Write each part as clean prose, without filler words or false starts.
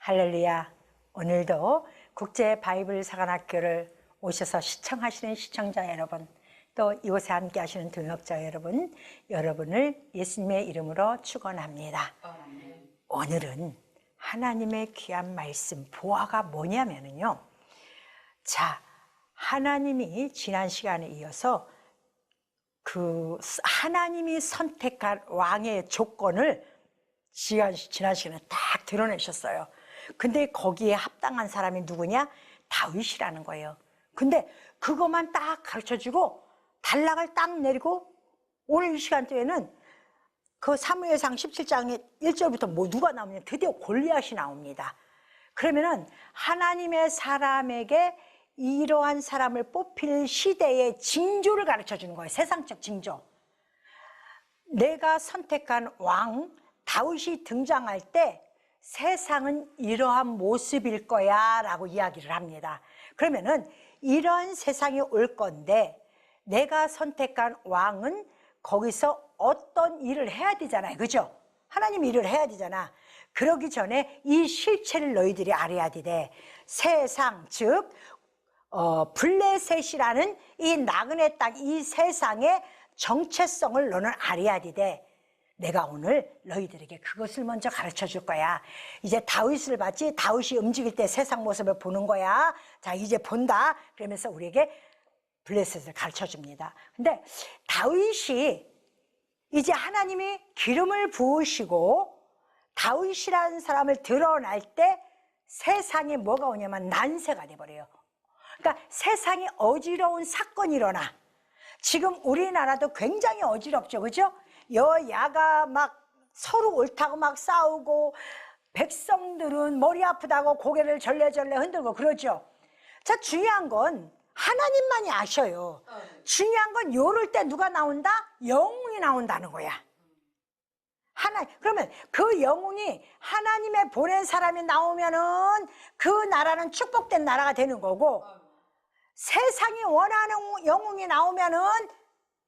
할렐루야. 오늘도 국제 바이블 사관학교를 오셔서 시청하시는 시청자 여러분, 또 이곳에 함께 하시는 동역자 여러분, 여러분을 예수님의 이름으로 축원합니다. 오늘은 하나님의 귀한 말씀 보아가 뭐냐면요, 자, 하나님이 지난 시간에 이어서 하나님이 선택한 왕의 조건을 지난 시간에 딱 드러내셨어요. 근데 거기에 합당한 사람이 누구냐? 다윗이라는 거예요. 근데 그것만 딱 가르쳐주고 단락을 딱 내리고 오늘 이 시간대에는 그 사무엘상 17장의 1절부터 뭐 누가 나오냐? 드디어 골리앗이 나옵니다. 그러면은 하나님의 사람에게 이러한 사람을 뽑힐 시대의 징조를 가르쳐 주는 거예요. 세상적 징조. 내가 선택한 왕 다윗이 등장할 때 세상은 이러한 모습일 거야 라고 이야기를 합니다. 그러면은 이런 세상이 올 건데 내가 선택한 왕은 거기서 어떤 일을 해야 되잖아요. 그죠? 하나님 일을 해야 되잖아. 그러기 전에 이 실체를 너희들이 알아야 돼. 세상, 즉 블레셋이라는 이 나그네 땅, 이 세상의 정체성을 너는 알아야 돼. 내가 오늘 너희들에게 그것을 먼저 가르쳐 줄 거야. 이제 다윗을 봤지? 다윗이 움직일 때 세상 모습을 보는 거야. 자, 이제 본다. 그러면서 우리에게 블레셋을 가르쳐 줍니다. 근데 다윗이 이제 하나님이 기름을 부으시고 다윗이라는 사람을 드러날 때 세상에 뭐가 오냐면 난세가 돼버려요. 그러니까 세상에 어지러운 사건이 일어나. 지금 우리나라도 굉장히 어지럽죠. 그죠? 여야가 막 서로 옳다고 막 싸우고 백성들은 머리 아프다고 고개를 절레절레 흔들고 그러죠. 자, 중요한 건 하나님만이 아셔요. 중요한 건 요럴 때 누가 나온다? 영웅이 나온다는 거야. 그러면 그 영웅이 하나님의 보낸 사람이 나오면은 그 나라는 축복된 나라가 되는 거고, 세상이 원하는 영웅이 나오면은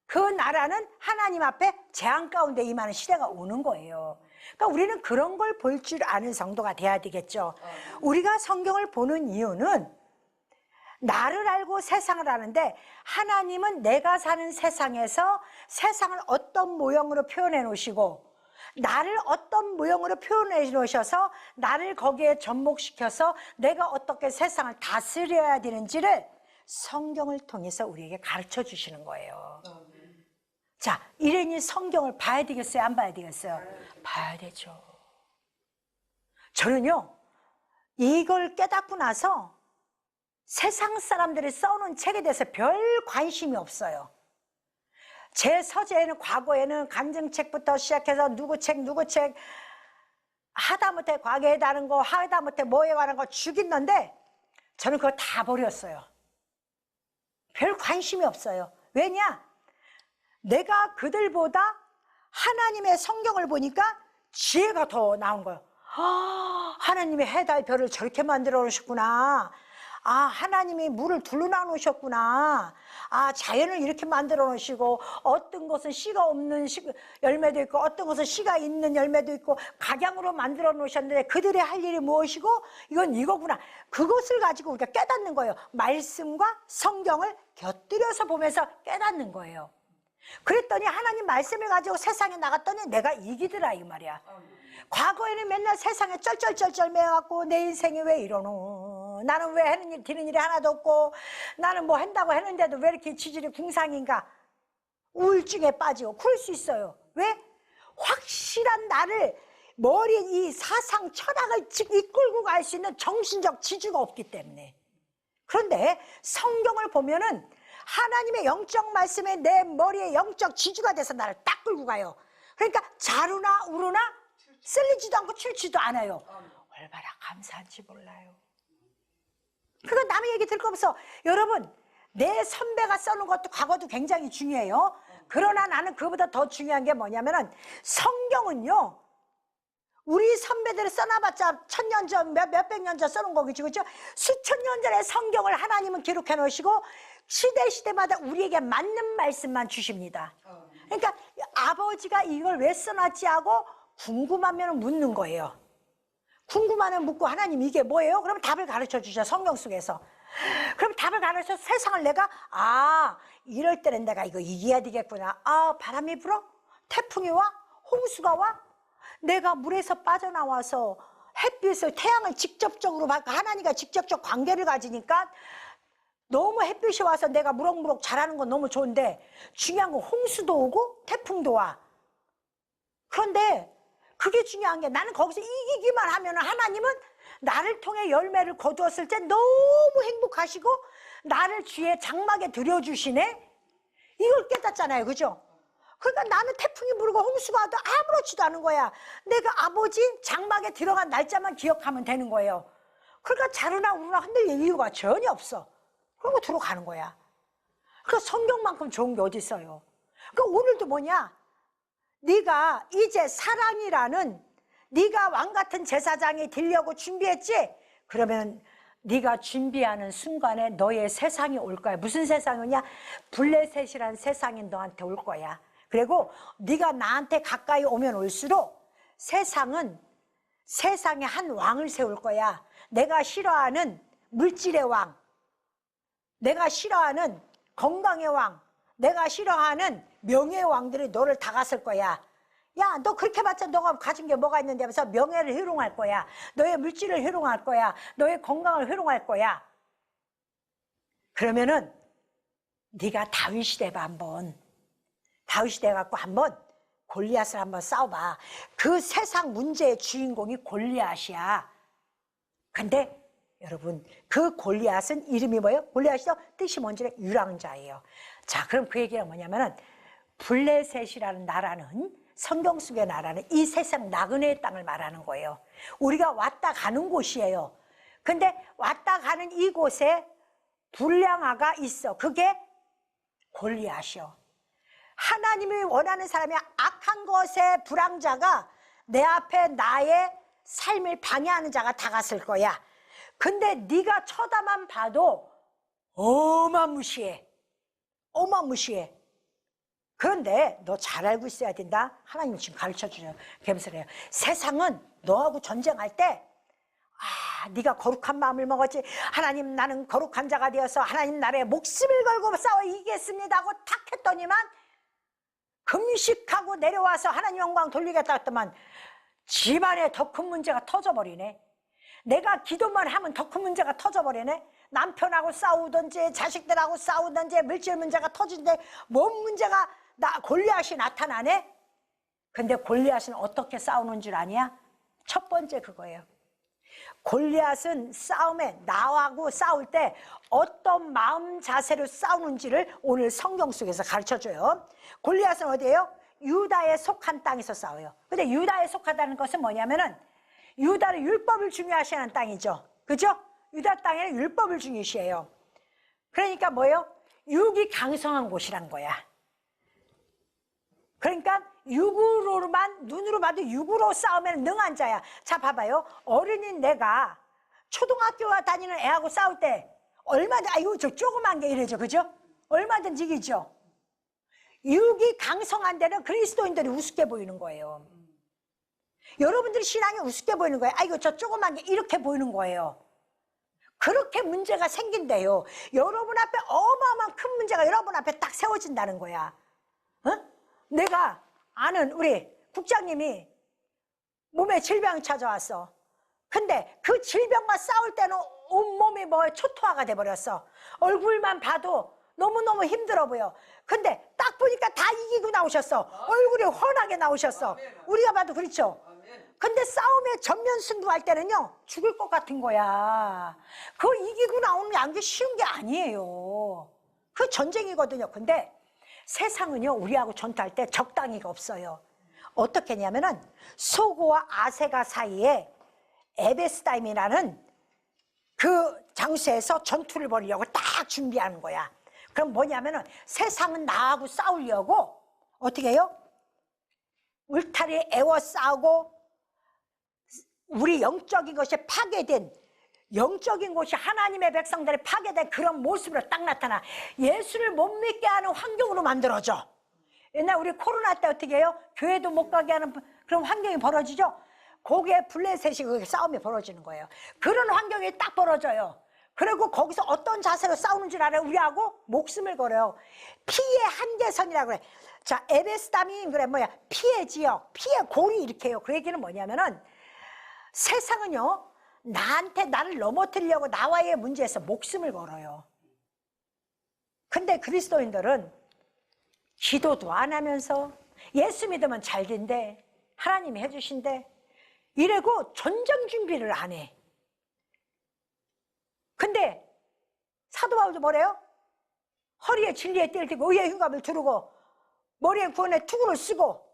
그 나라는 하나님 앞에 재앙 가운데 임하는 시대가 오는 거예요. 그러니까 우리는 그런 걸 볼 줄 아는 성도가 돼야 되겠죠. 우리가 성경을 보는 이유는 나를 알고 세상을 아는데, 하나님은 내가 사는 세상에서 세상을 어떤 모형으로 표현해 놓으시고 나를 어떤 모형으로 표현해 놓으셔서 나를 거기에 접목시켜서 내가 어떻게 세상을 다스려야 되는지를 성경을 통해서 우리에게 가르쳐 주시는 거예요. 자, 이러니 성경을 봐야 되겠어요? 안 봐야 되겠어요? 봐야 되죠. 저는요, 이걸 깨닫고 나서 세상 사람들이 써놓은 책에 대해서 별 관심이 없어요. 제 서재에는 과거에는 간증책부터 시작해서 누구 책 하다못해 과거에 다른 거, 하다못해 뭐에 관한 거 죽였는데 저는 그거 다 버렸어요. 별 관심이 없어요. 왜냐? 내가 그들보다 하나님의 성경을 보니까 지혜가 더 나온 거예요. 하나님이 해달 별을 저렇게 만들어 놓으셨구나. 하나님이 물을 둘러놔 놓으셨구나. 자연을 이렇게 만들어 놓으시고, 어떤 것은 씨가 없는 열매도 있고 어떤 것은 씨가 있는 열매도 있고 각양으로 만들어 놓으셨는데 그들의 할 일이 무엇이고 이건 이거구나. 그것을 가지고 우리가 깨닫는 거예요. 말씀과 성경을 곁들여서 보면서 깨닫는 거예요. 그랬더니 하나님 말씀을 가지고 세상에 나갔더니 내가 이기더라 이 말이야. 과거에는 맨날 세상에 쩔쩔쩔쩔 매갖고 내 인생이 왜 이러노, 나는 왜 하는 일 되는 일이 하나도 없고, 나는 뭐 한다고 했는데도 왜 이렇게 지질이 궁상인가, 우울증에 빠지고 그럴 수 있어요. 왜? 확실한 나를 머리 이 사상 철학을 이끌고 갈 수 있는 정신적 지주가 없기 때문에. 그런데 성경을 보면은 하나님의 영적 말씀에 내 머리에 영적 지주가 돼서 나를 딱 끌고 가요. 그러니까 자루나 우루나 쓸리지도 않고 출지도 않아요. 얼마나 감사한지 몰라요. 그거 남의 얘기 들을 거 없어. 여러분, 내 선배가 써놓은 것도 과거도 굉장히 중요해요. 그러나 나는 그보다 더 중요한 게 뭐냐면은 성경은요, 우리 선배들이 써놔봤자 1000년 전, 몇백 년 전 써놓은 거겠죠. 그렇죠? 수천 년 전에 성경을 하나님은 기록해 놓으시고 시대마다 우리에게 맞는 말씀만 주십니다. 그러니까 아버지가 이걸 왜 써놨지 하고 궁금하면 묻는 거예요. 궁금하면 묻고 하나님 이게 뭐예요? 그러면 답을 가르쳐 주죠. 성경 속에서. 그럼 답을 가르쳐 세상을 내가 이럴 때는 내가 이거 이겨야 되겠구나. 바람이 불어? 태풍이 와? 홍수가 와? 내가 물에서 빠져나와서 햇빛을 태양을 직접적으로 받고 하나님과 직접적 관계를 가지니까 너무 햇빛이 와서 내가 무럭무럭 자라는 건 너무 좋은데 중요한 건 홍수도 오고 태풍도 와. 그런데 그게 중요한 게 나는 거기서 이기기만 하면 하나님은 나를 통해 열매를 거두었을 때 너무 행복하시고 나를 주의 장막에 들여주시네. 이걸 깨닫잖아요. 그죠? 그러니까 나는 태풍이 불고 홍수가 와도 아무렇지도 않은 거야. 내가 아버지 장막에 들어간 날짜만 기억하면 되는 거예요. 그러니까 자루나 우루나 흔들릴 이유가 전혀 없어. 그러고 들어가는 거야. 그러니까 성경만큼 좋은 게 어디 있어요. 그러니까 오늘도 뭐냐, 네가 이제 사랑이라는 네가 왕같은 제사장이 되려고 준비했지? 그러면 네가 준비하는 순간에 너의 세상이 올 거야. 무슨 세상이냐? 블레셋이라는 세상이 너한테 올 거야. 그리고 네가 나한테 가까이 오면 올수록 세상은 세상에 한 왕을 세울 거야. 내가 싫어하는 물질의 왕, 내가 싫어하는 건강의 왕, 내가 싫어하는 명예의 왕들이 너를 다갔을 거야. 야, 너 그렇게 봤자 너가 가진 게 뭐가 있는데 하면서 명예를 희롱할 거야. 너의 물질을 희롱할 거야. 너의 건강을 희롱할 거야. 그러면은 네가 다윗이 돼봐. 한번 다윗이 돼갖고 한번 골리앗을 한번 싸워봐. 그 세상 문제의 주인공이 골리앗이야. 근데 여러분, 그 골리앗은 이름이 뭐예요? 골리앗이죠? 뜻이 뭔지는 유랑자예요. 자, 그럼 그 얘기가 뭐냐면은 블레셋이라는 나라는, 성경 속의 나라는 이 세상 나그네의 땅을 말하는 거예요. 우리가 왔다 가는 곳이에요. 근데 왔다 가는 이곳에 불량아가 있어. 그게 골리앗이요. 하나님이 원하는 사람이 악한 것의 불황자가 내 앞에 나의 삶을 방해하는 자가 다갔을 거야. 근데 네가 쳐다만 봐도 어마무시해. 어마무시해. 그런데 너 잘 알고 있어야 된다. 하나님이 지금 가르쳐주세요. 겸손해요. 세상은 너하고 전쟁할 때 네가 거룩한 마음을 먹었지. 하나님, 나는 거룩한 자가 되어서 하나님 나라에 목숨을 걸고 싸워 이기겠습니다 하고 탁 했더니만 금식하고 내려와서 하나님 영광 돌리겠다 했더만 집안에 더 큰 문제가 터져버리네. 내가 기도만 하면 더 큰 문제가 터져버리네. 남편하고 싸우든지 자식들하고 싸우든지 물질 문제가 터지는데 뭔 문제가 골리앗이 나타나네. 근데 골리앗은 어떻게 싸우는 줄 아냐? 첫 번째 그거예요. 골리앗은 싸움에 나하고 싸울 때 어떤 마음 자세로 싸우는지를 오늘 성경 속에서 가르쳐줘요. 골리앗은 어디예요? 유다에 속한 땅에서 싸워요. 근데 유다에 속하다는 것은 뭐냐면은 유다는 율법을 중요하시는 땅이죠. 그죠? 유다 땅에는 율법을 중요시해요. 그러니까 뭐예요? 육이 강성한 곳이란 거야. 그러니까 육으로만, 눈으로 봐도 육으로 싸우면 능한 자야. 자, 봐봐요. 어른인 내가 초등학교 다니는 애하고 싸울 때 얼마든지, 아이고 저 조그만 게 이래죠. 그죠? 얼마든지 이기죠. 육이 강성한 데는 그리스도인들이 우습게 보이는 거예요. 여러분들 신앙이 우습게 보이는 거예요. 아이고 저 조그만 게 이렇게 보이는 거예요. 그렇게 문제가 생긴대요. 여러분 앞에 어마어마한 큰 문제가 여러분 앞에 딱 세워진다는 거야. 내가 아는 우리 국장님이 몸에 질병이 찾아왔어. 근데 그 질병과 싸울 때는 온몸이 초토화가 돼버렸어. 얼굴만 봐도 너무너무 힘들어 보여. 근데 딱 보니까 다 이기고 나오셨어. 얼굴이 훤하게 나오셨어. 우리가 봐도 그렇죠. 근데 싸움에 전면 승부할 때는요, 죽을 것 같은 거야. 그거 이기고 나오는 게 쉬운 게 아니에요. 그 전쟁이거든요. 근데 세상은요, 우리하고 전투할 때 적당히가 없어요. 어떻게 했냐면은 소고와 아세가 사이에 에베스다임이라는 그 장소에서 전투를 벌이려고 딱 준비하는 거야. 그럼 뭐냐면은 세상은 나하고 싸우려고 어떻게 해요? 울타리에 애워 싸우고 우리 영적인 것이 파괴된, 영적인 곳이 하나님의 백성들이 파괴된 그런 모습으로 딱 나타나. 예수를 못 믿게 하는 환경으로 만들어져. 옛날 우리 코로나 때 어떻게 해요? 교회도 못 가게 하는 그런 환경이 벌어지죠. 거기에 블레셋이 그 싸움이 벌어지는 거예요. 그런 환경이 딱 벌어져요. 그리고 거기서 어떤 자세로 싸우는 줄 알아요? 우리하고 목숨을 걸어요. 피의 한계선이라고 그래. 자, 에베스담이 그래 뭐야? 피의 지역, 피의 고리 이렇게 해요. 그 얘기는 뭐냐면은 세상은요, 나를 넘어뜨리려고 나와의 문제에서 목숨을 걸어요. 근데 그리스도인들은 기도도 안 하면서 예수 믿으면 잘 된대, 하나님이 해주신대, 이래고 전쟁 준비를 안 해. 근데 사도 바울도 뭐래요? 허리에 진리의 띠를 띠고 의의 흉갑을 두르고 머리에 구원의 투구를 쓰고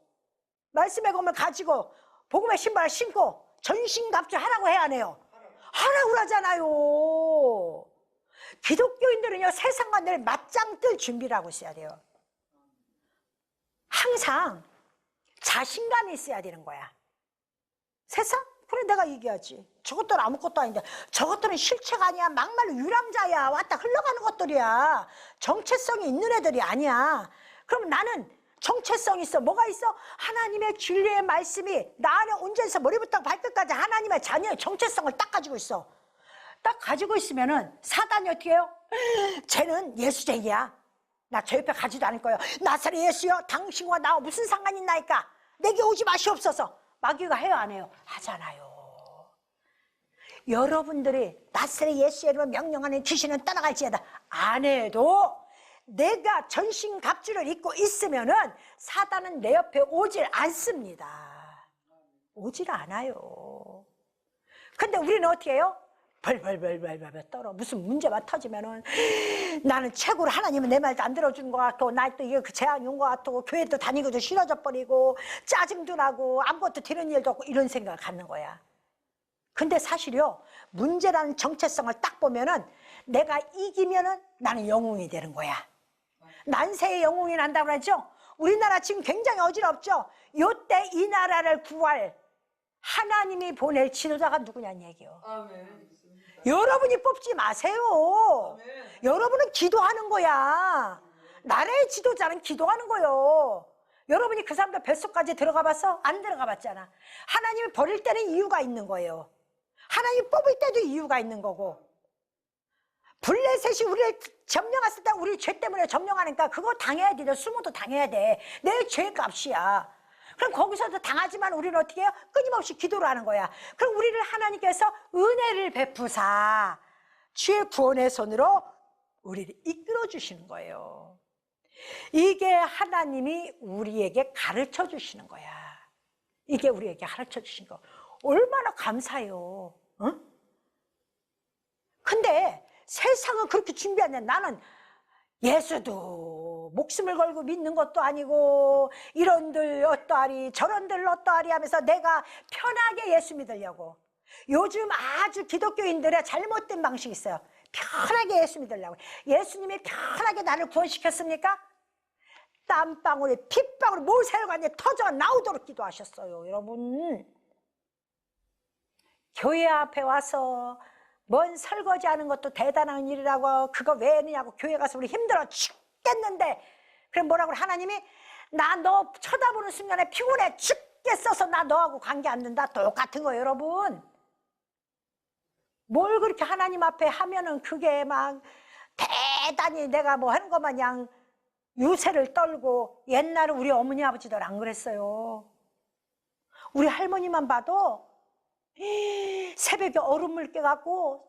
말씀의 검을 가지고 복음의 신발을 신고 전신갑주 하라고 해야 하네요. 하라고 하잖아요. 기독교인들은요, 세상과 늘 맞짱 뜰 준비를 하고 있어야 돼요. 항상 자신감이 있어야 되는 거야. 세상? 그래, 내가 이겨야지. 저것들은 아무것도 아닌데, 저것들은 실체가 아니야. 막말로 유람자야. 왔다 흘러가는 것들이야. 정체성이 있는 애들이 아니야. 그럼 나는 정체성 있어. 뭐가 있어? 하나님의 진리의 말씀이 나 안에 온전해서 머리부터 발끝까지 하나님의 자녀의 정체성을 딱 가지고 있어. 딱 가지고 있으면은 사단이 어떻게 해요? 쟤는 예수쟁이야. 나 저 옆에 가지도 않을 거예요. 나사렛 예수여, 당신과 나와 무슨 상관이 있나이까? 내게 오지 마시옵소서. 마귀가 해요, 안 해요? 하잖아요. 여러분들이 나사렛 예수의 이름을 명령하는 귀신은 떠나갈지어다 안 해도 내가 전신갑주를 입고 있으면은 사단은 내 옆에 오질 않습니다. 오질 않아요. 근데 우리는 어떻게 해요? 벌벌벌벌벌 떨어. 무슨 문제만 터지면은 나는 최고로 하나님은 내 말도 안 들어주는 것 같고, 나 또 이게 그 재앙이 온 것 같고, 교회도 다니고도 싫어져 버리고, 짜증도 나고, 아무것도 되는 일도 없고, 이런 생각을 갖는 거야. 근데 사실요, 문제라는 정체성을 딱 보면은 내가 이기면은 나는 영웅이 되는 거야. 난세의 영웅이 난다고 하죠. 우리나라 지금 굉장히 어지럽죠. 요때 이 나라를 구할 하나님이 보낼 지도자가 누구냐는 얘기요. 아멘. 여러분이 뽑지 마세요. 아멘. 여러분은 기도하는 거야. 나라의 지도자는 기도하는 거요. 여러분이 그 사람들 뱃속까지 들어가 봤어? 안 들어가 봤잖아. 하나님이 버릴 때는 이유가 있는 거예요. 하나님 뽑을 때도 이유가 있는 거고. 블레셋이 우리를 점령했을 때 우리 죄 때문에 점령하니까 그거 당해야 돼. 수모도 당해야 돼. 내 죄값이야. 그럼 거기서도 당하지만 우리는 어떻게 해요? 끊임없이 기도를 하는 거야. 그럼 우리를 하나님께서 은혜를 베푸사 주의 구원의 손으로 우리를 이끌어 주시는 거예요. 이게 하나님이 우리에게 가르쳐 주시는 거야. 이게 우리에게 가르쳐 주신 거. 얼마나 감사해요. 응? 근데 세상은 그렇게 준비하는데 나는 예수도 목숨을 걸고 믿는 것도 아니고 이런들 어떠하리 저런들 어떠하리 하면서 내가 편하게 예수 믿으려고. 요즘 아주 기독교인들의 잘못된 방식이 있어요. 편하게 예수 믿으려고. 예수님이 편하게 나를 구원시켰습니까? 땀방울이 핏방울이 모세혈 관에 터져 나오도록 기도하셨어요. 여러분, 교회 앞에 와서 뭔 설거지하는 것도 대단한 일이라고, 그거 왜 했느냐고, 교회 가서 우리 힘들어 죽겠는데, 그럼 뭐라고 그래? 하나님이 나 너 쳐다보는 순간에 피곤해 죽겠어서 나 너하고 관계 안 된다. 똑같은 거예요, 여러분. 뭘 그렇게 하나님 앞에 하면은 그게 막 대단히 내가 뭐 하는 것 마냥 유세를 떨고. 옛날에 우리 어머니 아버지들 안 그랬어요. 우리 할머니만 봐도 새벽에 얼음물 깨갖고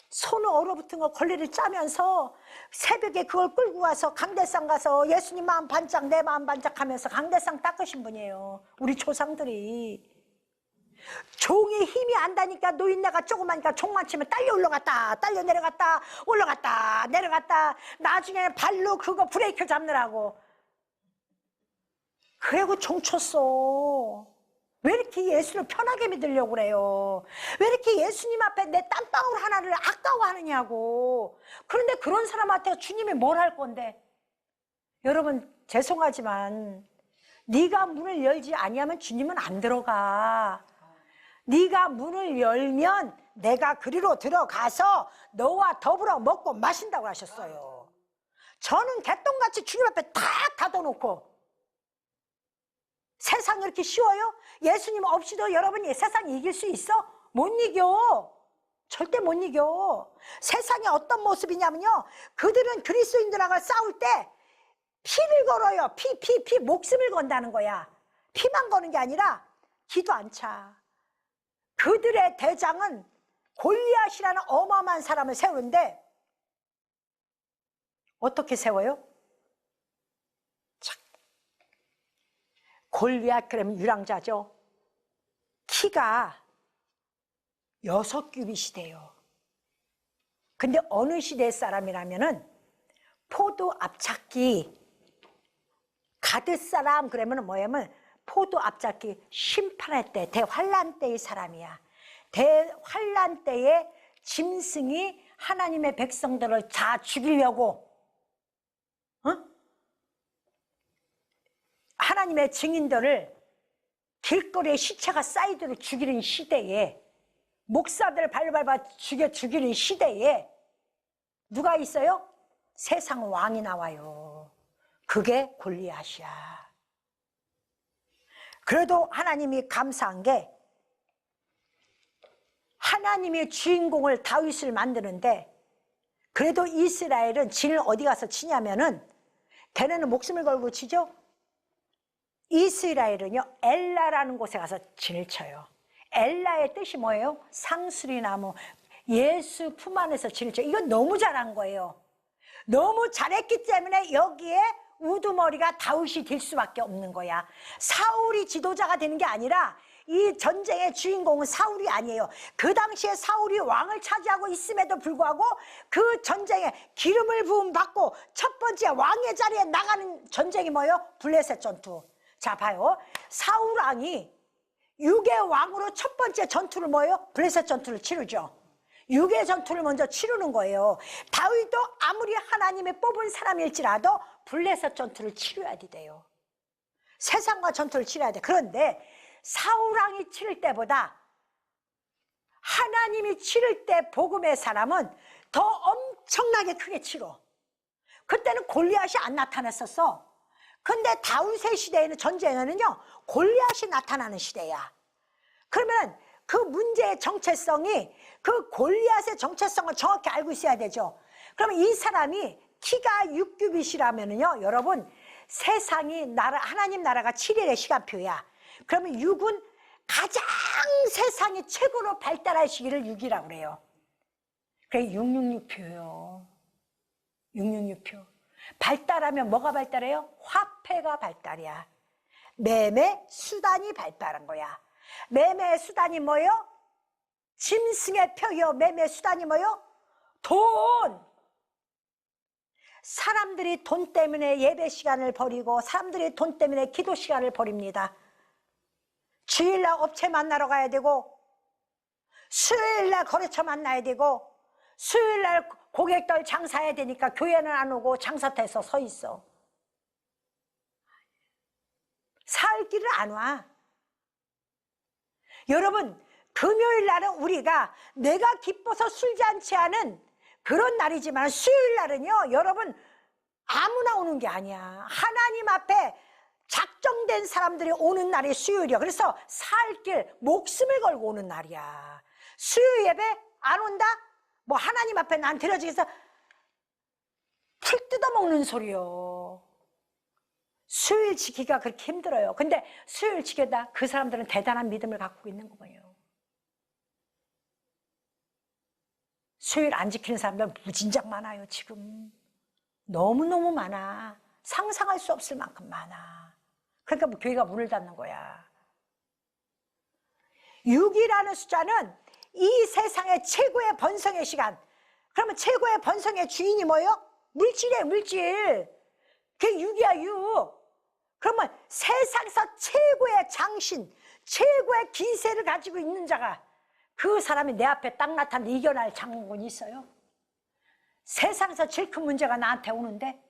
손에 얼어붙은 거 걸레를 짜면서 새벽에 그걸 끌고 가서 강대상 가서 예수님 마음 반짝 내 마음 반짝 하면서 강대상 닦으신 분이에요. 우리 조상들이. 종이 힘이 안다니까 노인네가 조그마니까 종만 치면 딸려 올라갔다 딸려 내려갔다 올라갔다 내려갔다. 나중에 발로 그거 브레이크 잡느라고. 그리고 종 쳤어. 왜 이렇게 예수를 편하게 믿으려고 그래요? 왜 이렇게 예수님 앞에 내 땀방울 하나를 아까워하느냐고. 그런데 그런 사람한테 주님이 뭘 할 건데? 여러분, 죄송하지만 네가 문을 열지 아니하면 주님은 안 들어가. 네가 문을 열면 내가 그리로 들어가서 너와 더불어 먹고 마신다고 하셨어요. 저는 개똥같이 주님 앞에 다 닫아놓고 세상이 이렇게 쉬워요? 예수님 없이도 여러분이 세상 이길 수 있어? 못 이겨. 절대 못 이겨. 세상이 어떤 모습이냐면요, 그들은 그리스도인들하고 싸울 때 피를 걸어요. 피 목숨을 건다는 거야. 피만 거는 게 아니라 기도 안 차. 그들의 대장은 골리앗이라는 어마어마한 사람을 세우는데 어떻게 세워요? 골리앗 그러면 유랑자죠. 키가 6규빗이 돼요. 근데 어느 시대의 사람이라면은 포도 앞찾기 가드 사람 그러면 뭐냐면 포도 앞찾기 심판할 때 대환란 때의 사람이야. 대환란 때에 짐승이 하나님의 백성들을 다 죽이려고 하나님의 증인들을 길거리에 시체가 쌓이도록 죽이는 시대에, 목사들 발밟아 죽이는 시대에 누가 있어요? 세상 왕이 나와요. 그게 골리앗이야. 그래도 하나님이 감사한 게, 하나님이 주인공을 다윗을 만드는데, 그래도 이스라엘은 진을 어디 가서 치냐면은, 걔네는 목숨을 걸고 치죠. 이스라엘은요, 엘라라는 곳에 가서 진을 쳐요. 엘라의 뜻이 뭐예요? 상수리나무. 예수 품 안에서 진을 쳐요. 이건 너무 잘한 거예요. 너무 잘했기 때문에 여기에 우두머리가 다윗이 될 수밖에 없는 거야. 사울이 지도자가 되는 게 아니라 이 전쟁의 주인공은 사울이 아니에요. 그 당시에 사울이 왕을 차지하고 있음에도 불구하고 그 전쟁에 기름을 부음 받고 첫 번째 왕의 자리에 나가는 전쟁이 뭐예요? 블레셋 전투. 자, 봐요. 사울 왕이 6의 왕으로 첫 번째 전투를 뭐예요? 블레셋 전투를 치르죠. 6의 전투를 먼저 치르는 거예요. 다윗도 아무리 하나님이 뽑은 사람일지라도 블레셋 전투를 치러야 돼요. 세상과 전투를 치러야 돼. 그런데 사울 왕이 치를 때보다 하나님이 치를 때 복음의 사람은 더 엄청나게 크게 치러. 그때는 골리앗이 안 나타났었어. 근데 다윗의 시대에는, 전쟁에는요, 골리앗이 나타나는 시대야. 그러면 그 문제의 정체성이, 그 골리앗의 정체성을 정확히 알고 있어야 되죠. 그러면 이 사람이 키가 6규빗이라면은요, 여러분, 세상이 하나님 나라가 7일의 시간표야. 그러면 6은 가장 세상이 최고로 발달할 시기를 6이라고 그래요. 그게 666표요. 666표. 발달하면 뭐가 발달해요? 화폐가 발달이야. 매매 수단이 발달한 거야. 매매 수단이 뭐예요? 짐승의 표요. 매매 수단이 뭐예요? 돈. 사람들이 돈 때문에 예배 시간을 버리고, 사람들이 돈 때문에 기도 시간을 버립니다. 주일날 업체 만나러 가야 되고, 수요일날 거래처 만나야 되고, 수요일날 고객들 장사해야 되니까 교회는 안 오고 장사터에서 서 있어. 살 길을 안 와. 여러분, 금요일 날은 우리가 내가 기뻐서 술잔치 하는 그런 날이지만, 수요일 날은요, 여러분, 아무나 오는 게 아니야. 하나님 앞에 작정된 사람들이 오는 날이 수요일이야. 그래서 살 길, 목숨을 걸고 오는 날이야. 수요일 예배 안 온다? 뭐 하나님 앞에 난 드려지기 위해서 풀 뜯어먹는 소리요. 수요일 지키기가 그렇게 힘들어요. 근데 수요일 지키다 그 사람들은 대단한 믿음을 갖고 있는 거예요. 수요일 안 지키는 사람들 무진장 많아요. 지금 너무너무 많아. 상상할 수 없을 만큼 많아. 그러니까 뭐 교회가 문을 닫는 거야. 6이라는 숫자는 이 세상의 최고의 번성의 시간. 그러면 최고의 번성의 주인이 뭐예요? 물질이에요. 물질. 그게 6이야. 6. 그러면 세상에서 최고의 장신, 최고의 기세를 가지고 있는 자가, 그 사람이 내 앞에 딱 나타나는데 이겨낼 장군이 있어요? 세상에서 제일 큰 문제가 나한테 오는데,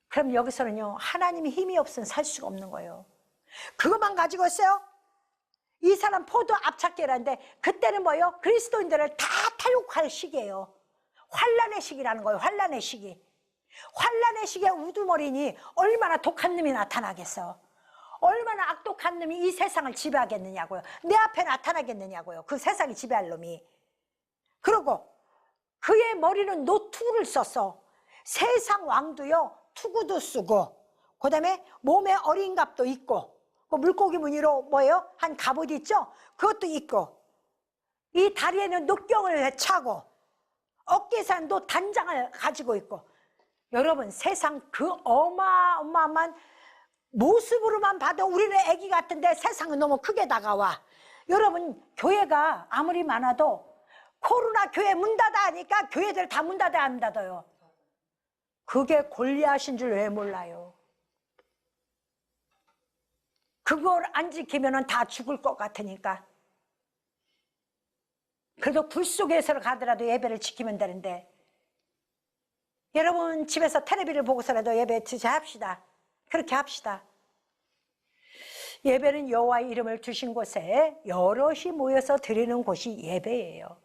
그럼 여기서는요, 하나님이 힘이 없으면 살 수가 없는 거예요. 그것만 가지고 있어요? 이 사람 포도 앞찾기라는데, 그때는 뭐예요? 그리스도인들을 다 탈옥할 시기예요. 환란의 시기라는 거예요. 환란의 시기. 환란의 시기에 우두머리니 얼마나 독한 놈이 나타나겠어. 얼마나 악독한 놈이 이 세상을 지배하겠느냐고요. 내 앞에 나타나겠느냐고요. 그 세상을 지배할 놈이. 그리고 그의 머리는 노투를 써서 세상 왕도요 투구도 쓰고, 그 다음에 몸에 어린 갑도 있고, 그 물고기 무늬로 뭐예요? 한 갑옷 있죠? 그것도 있고, 이 다리에는 녹경을 차고, 어깨에서는 또 단장을 가지고 있고. 여러분, 세상 그 어마어마한 모습으로만 봐도 우리는 애기 같은데 세상은 너무 크게 다가와. 여러분, 교회가 아무리 많아도 코로나 교회 문 닫아 하니까 교회들 다 문 닫아야 안 닫아요. 그게 골리앗인 줄 왜 몰라요? 그걸 안 지키면 다 죽을 것 같으니까. 그래도 굴 속에서 가더라도 예배를 지키면 되는데, 여러분 집에서 텔레비를 보고서라도 예배 드자 합시다. 그렇게 합시다. 예배는 여호와의 이름을 두신 곳에 여럿이 모여서 드리는 곳이 예배예요.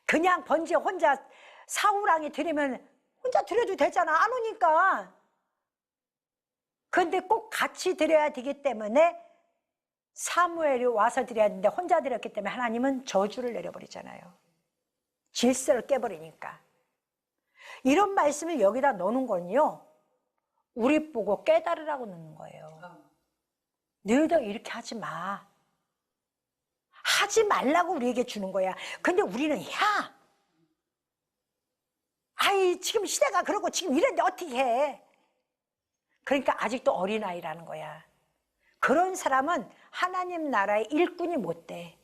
그냥 번제 혼자 사우랑이 드리면 혼자 드려도 되잖아. 안 오니까. 그런데 꼭 같이 드려야 되기 때문에 사무엘이 와서 드려야 되는데 혼자 드렸기 때문에 하나님은 저주를 내려버리잖아요. 질서를 깨버리니까. 이런 말씀을 여기다 넣는 건요, 우리 보고 깨달으라고 넣는 거예요. 너희들 이렇게 하지 마. 하지 말라고 우리에게 주는 거야. 근데 우리는 야, 아이 지금 시대가 그러고 지금 이랬는데 어떻게 해. 그러니까 아직도 어린아이라는 거야. 그런 사람은 하나님 나라의 일꾼이 못 돼.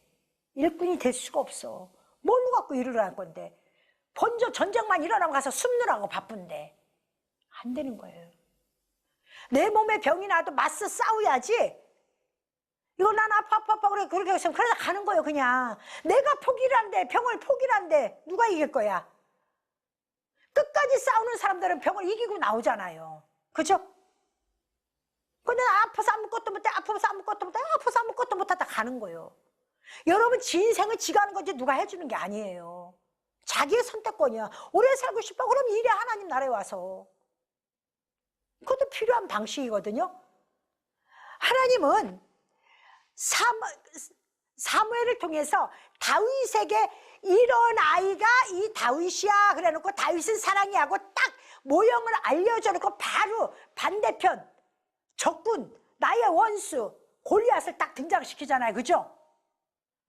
일꾼이 될 수가 없어. 뭘로 갖고 일을 할 건데. 먼저 전쟁만 일어나고 가서 숨느라고 바쁜데 안 되는 거예요. 내 몸에 병이 나도 맞서 싸워야지. 이거 난 아파 그래, 그렇게 해서 그러다 가는 거예요. 그냥 내가 포기를 한대, 병을 포기를 한대, 누가 이길 거야? 끝까지 싸우는 사람들은 병을 이기고 나오잖아요. 그죠? 근데 아파서 아무것도 못해, 아파서 아무것도 못해, 아파서 아무것도 못하다 가는 거예요. 여러분, 지 인생을 지가 하는 거지 누가 해주는 게 아니에요. 자기의 선택권이야. 오래 살고 싶어? 그럼 이래 하나님 나라에 와서. 그것도 필요한 방식이거든요. 하나님은 사무엘을 통해서 다윗에게 이런 아이가 이 다윗이야 그래놓고 다윗은 사랑이 하고 딱 모형을 알려줘놓고 바로 반대편 적군, 나의 원수 골리앗을 딱 등장시키잖아요. 그죠?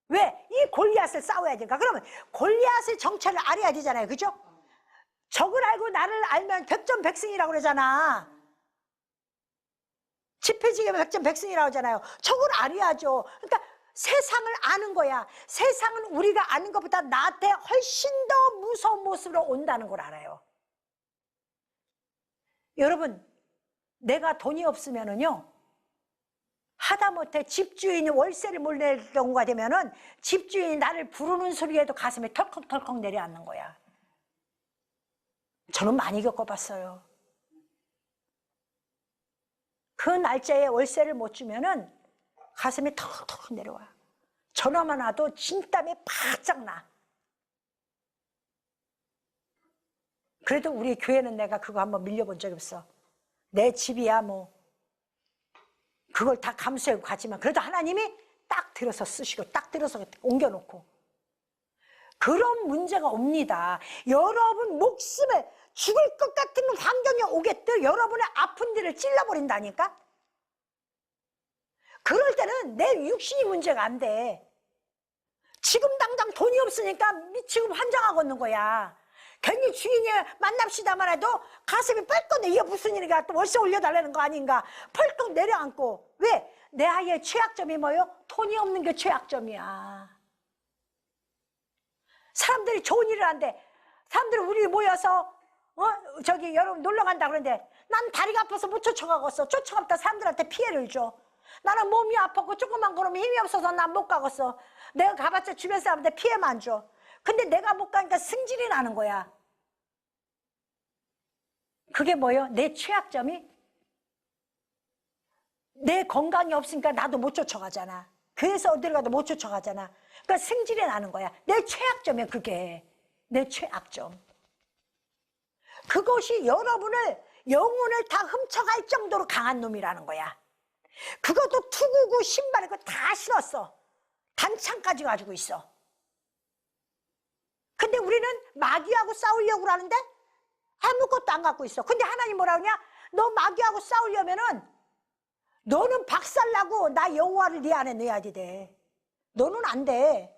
왜? 이 골리앗을 싸워야 되니까. 그러면 골리앗의 정체를 알아야 되잖아요. 그죠? 적을 알고 나를 알면 백전백승이라고 그러잖아. 지폐지기면 백전백승이라고 하잖아요. 적을 알아야죠. 그러니까 세상을 아는 거야. 세상은 우리가 아는 것보다 나한테 훨씬 더 무서운 모습으로 온다는 걸 알아요. 여러분, 내가 돈이 없으면은요, 하다못해 집주인이 월세를 못 낼 경우가 되면은 집주인이 나를 부르는 소리에도 가슴이 털컥털컥 내려앉는 거야. 저는 많이 겪어봤어요. 그 날짜에 월세를 못 주면은 가슴이 털컥털컥 내려와. 전화만 와도 진땀이 바짝 나. 그래도 우리 교회는 내가 그거 한번 밀려본 적이 없어. 내 집이야 뭐 그걸 다 감수하고 가지만 그래도 하나님이 딱 들어서 쓰시고 딱 들어서 옮겨놓고. 그런 문제가 옵니다. 여러분 목숨을 죽을 것 같은 환경이 오겠듯 여러분의 아픈 데를 찔러버린다니까. 그럴 때는 내 육신이 문제가 안 돼. 지금 당장 돈이 없으니까 미치고 환장하고 있는 거야. 괜히 주인이 만납시다만 해도 가슴이 뻘떡 이게 무슨 일인가, 또 월세 올려달라는 거 아닌가 펄떡 내려앉고. 왜? 내 아이의 최악점이 뭐예요? 돈이 없는 게 최악점이야. 사람들이 좋은 일을 한대. 사람들이 우리 모여서 저기 여러분 놀러 간다 그러는데 난 다리가 아파서 못 쫓아가겠어. 쫓아갔다 사람들한테 피해를 줘. 나는 몸이 아팠고 조금만 걸으면 힘이 없어서 난 못 가겠어. 내가 가봤자 주변 사람한테 피해만 줘. 근데 내가 못 가니까 승질이 나는 거야. 그게 뭐예요? 내 최악점이? 내 건강이 없으니까 나도 못 쫓아가잖아. 그래서 어딜 가도 못 쫓아가잖아. 그러니까 승질이 나는 거야. 내 최악점이야. 그게 내 최악점. 그것이 여러분을 영혼을 다 훔쳐갈 정도로 강한 놈이라는 거야. 그것도 투구구 신발 그거 다 신었어. 단창까지 가지고 있어. 근데 우리는 마귀하고 싸우려고 하는데 아무것도 안 갖고 있어. 근데 하나님 뭐라 그러냐? 너 마귀하고 싸우려면은 너는 박살나고 나 여호와를 네 안에 넣어야 돼. 너는 안 돼.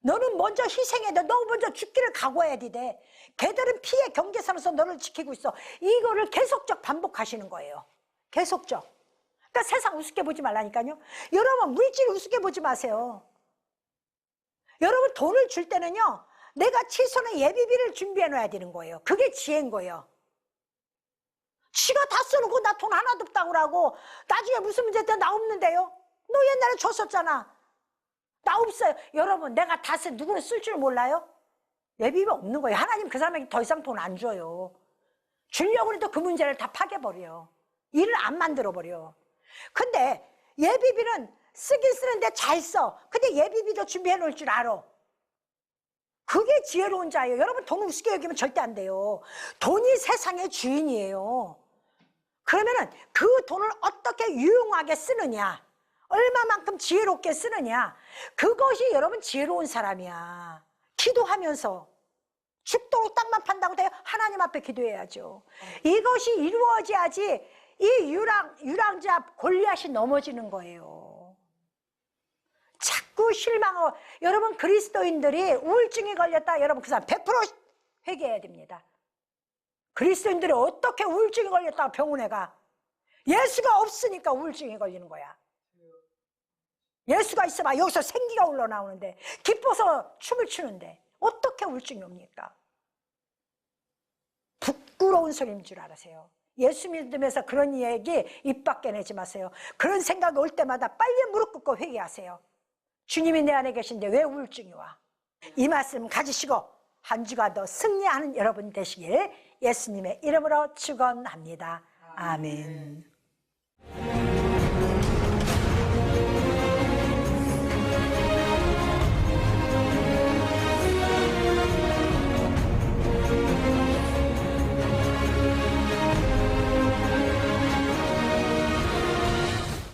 너는 먼저 희생해야 돼. 너 먼저 죽기를 각오해야 돼. 걔들은 피해 경계선에서 너를 지키고 있어. 이거를 계속적 반복하시는 거예요. 계속적. 그러니까 세상 우습게 보지 말라니까요. 여러분 물질 우습게 보지 마세요. 여러분 돈을 줄 때는요, 내가 최선의 예비비를 준비해 놔야 되는 거예요. 그게 지혜인 거예요. 지가 다 써놓고 나 돈 하나도 없다고 하고 나중에 무슨 문제 때 나 없는데요. 너 옛날에 줬었잖아. 나 없어요. 여러분 내가 다 써. 누구는 쓸 줄 몰라요? 예비비가 없는 거예요. 하나님 그 사람에게 더 이상 돈 안 줘요. 주려고 해도 그 문제를 다 파괴버려. 일을 안 만들어버려. 근데 예비비는 쓰긴 쓰는데 잘 써. 근데 예비비도 준비해 놓을 줄 알아. 그게 지혜로운 자예요. 여러분 돈 우습게 여기면 절대 안 돼요. 돈이 세상의 주인이에요. 그러면은 그 돈을 어떻게 유용하게 쓰느냐, 얼마만큼 지혜롭게 쓰느냐, 그것이 여러분 지혜로운 사람이야. 기도하면서 죽도록 땅만 판다고 돼요? 하나님 앞에 기도해야죠. 이것이 이루어져야지 이 유랑자 골리앗이 넘어지는 거예요. 자꾸 실망하고. 여러분 그리스도인들이 우울증에 걸렸다, 여러분 그 사람 100% 회개해야 됩니다. 그리스도인들이 어떻게 우울증에 걸렸다고 병원에 가? 예수가 없으니까 우울증에 걸리는 거야. 예수가 있어봐 여기서 생기가 흘러나오는데, 기뻐서 춤을 추는데 어떻게 우울증이 옵니까? 부끄러운 소리인 줄 알으세요. 예수 믿으면서 그런 얘기 입 밖에 내지 마세요. 그런 생각이 올 때마다 빨리 무릎 꿇고 회개하세요. 주님이 내 안에 계신데 왜 우울증이 와? 이 말씀 가지시고 한 주가 더 승리하는 여러분 되시길 예수님의 이름으로 축원합니다. 아멘.